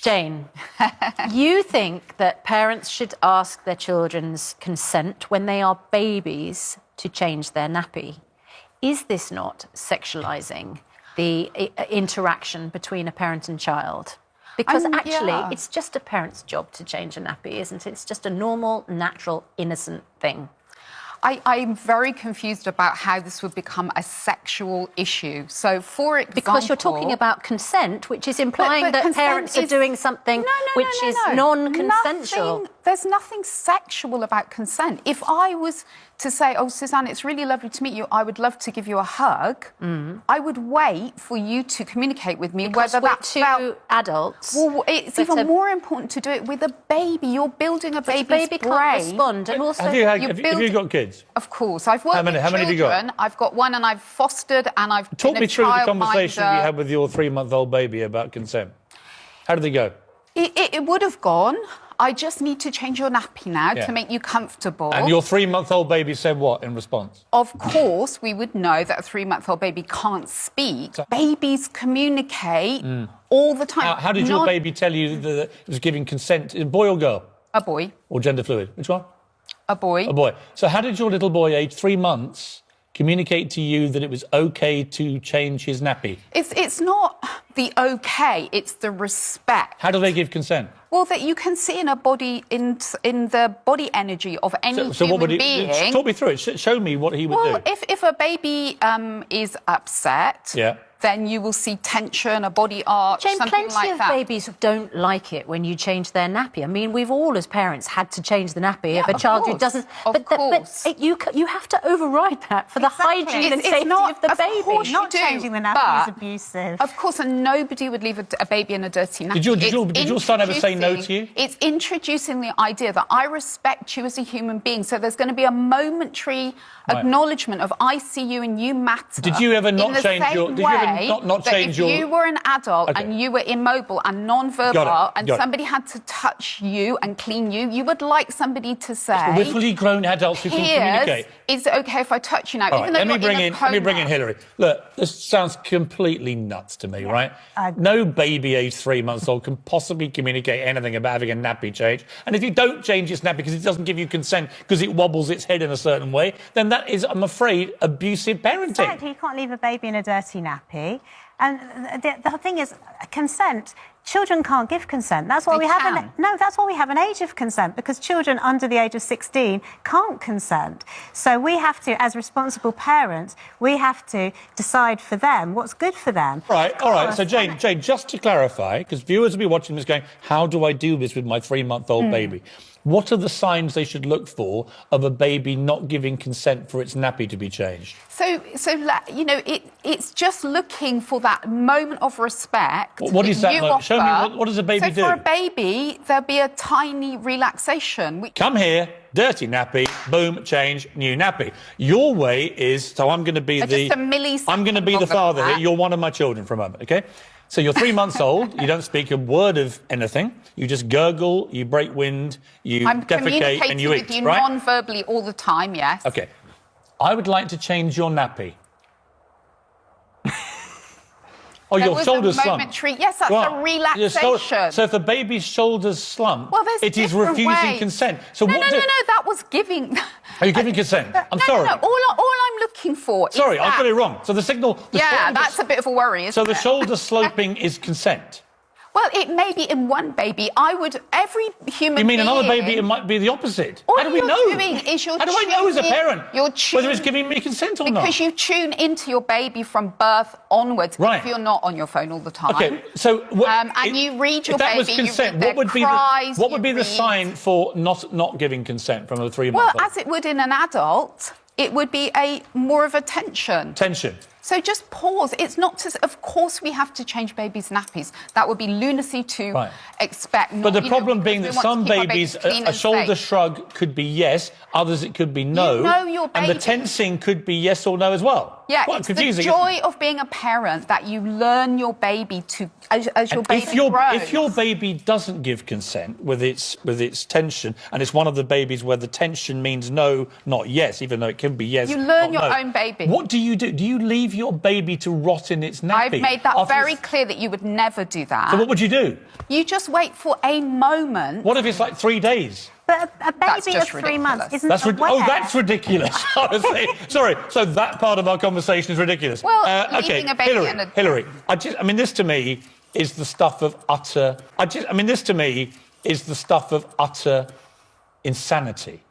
Jane, you think that parents should ask their children's consent when they are babies to change their nappy. Is this not sexualising the interaction between a parent and child? Because it's just a parent's job to change a nappy, isn't it? It's just a normal, natural, innocent thing. I'm very confused about how this would become a sexual issue. So, for example... Because you're talking about consent, which is implying that parents are doing something which is non-consensual. There's nothing sexual about consent. If I was to say, oh, Suzanne, it's really lovely to meet you, I would love to give you a hug, I would wait for you to communicate with me because whether that's two adults. Well, it's even more important to do it with a baby. You're building a baby's brain. The baby can't respond. And also, have you got kids? Of course. I've worked with children. How many have you got? I've got one and I've fostered and I've Talk me through the conversation you had with your 3-month-old baby about consent. How did they go? It would have gone. I just need to change your nappy now to make you comfortable. And your 3-month-old baby said what in response? Of course, we would know that a 3-month-old baby can't speak. Babies communicate all the time. How did your baby tell you that it was giving consent? A boy or girl? A boy. Or gender fluid? Which one? A boy. A boy. So how did your little boy, aged 3 months, communicate to you that it was OK to change his nappy? It's not the OK, it's the respect. How do they give consent? Well, that you can see in a body, in the body energy of any human being. Talk me through it. Show me what he would do. Well, if a baby is upset, then you will see tension, a body arch, Jane, something like that. plenty of babies don't like it when you change their nappy. I mean, we've all, as parents, had to change the nappy of a child who doesn't. Of course. But you have to override that for the hygiene and safety of the baby. Not changing the nappy is abusive. Of course, and nobody would leave a baby in a dirty nappy. Did your son ever say no to you? It's introducing the idea that I respect you as a human being, so there's going to be a momentary acknowledgement of I see you and you matter. Did you ever not change your... Did you ever not change your... If you were an adult and you were immobile and non-verbal and somebody had to touch you and clean you, you would like somebody to say... We're fully grown adults who can communicate. Is it OK if I touch you now? Right, let me bring in Hillary. Look, this sounds completely nuts to me, right? No baby aged 3 months old can possibly communicate anything about having a nappy change. And if you don't change its nappy because it doesn't give you consent because it wobbles its head in a certain way, then that is, I'm afraid, abusive parenting. Exactly. You can't leave a baby in a dirty nappy. And the thing is, consent. Children can't give consent. That's why that's why we have an age of consent, because children under the age of 16 can't consent. So we have to, as responsible parents, we have to decide for them what's good for them. All right. So Jane, just to clarify, because viewers will be watching this going, how do I do this with my 3-month-old baby? What are the signs they should look for of a baby not giving consent for its nappy to be changed? So you know, it's just looking for that moment of respect. What is that moment? Show me, what does a baby do? So for a baby, there'll be a tiny relaxation. Come here, dirty nappy, boom, change, new nappy. Your way is, so I'm going to be the father here. You're one of my children for a moment, OK? So you're 3 months old, you don't speak a word of anything, you just gurgle, you break wind, you defecate and you eat, right? I'm communicating with you non-verbally all the time, yes. OK. I would like to change your nappy. Oh, your shoulders slump. Yes, that's a relaxation. So if the baby's shoulders slump, it is refusing consent. So no, that was giving... Are you giving consent? I'm sorry. No, all I'm looking for is Sorry, I got it wrong. So the signal... that's a bit of a worry, isn't it? So the shoulder sloping is consent? Well, it may be in one baby. Every human being... You mean another baby, it might be the opposite? How do we know? All you're doing is How do I know as a parent whether it's giving me consent or not? Because you tune into your baby from birth onwards if you're not on your phone all the time. OK, so... and you read your baby, consent, you read their cries, what would be the sign for not giving consent from a 3-month-old? Well, as it would in an adult, it would be more of a tension. Tension. So just pause. It's not to... Of course we have to change babies' nappies. That would be lunacy to expect. But the problem being that some babies, a shoulder shrug could be yes, others it could be no. You know your baby. And the tensing could be yes or no as well. Yeah, quite it's confusing, the joy of being a parent that you learn your baby to... As your baby grows. If your baby doesn't give consent with its tension, and it's one of the babies where the tension means no, not yes, even though it can be yes, you learn not your no, own baby. What do? Do you leave leave your baby to rot in its nappy. I've made that after very it's- clear that you would never do that. So what would you do? You just wait for a moment. What if it's like 3 days? But a That's baby of just 3 months ridiculous. isn't That's aware. oh, that's ridiculous. Honestly, sorry. So that part of our conversation is ridiculous. Well, okay, leaving a baby Hillary. in a- Hillary. I mean, this to me is the stuff of utter. I mean, this to me is the stuff of utter insanity.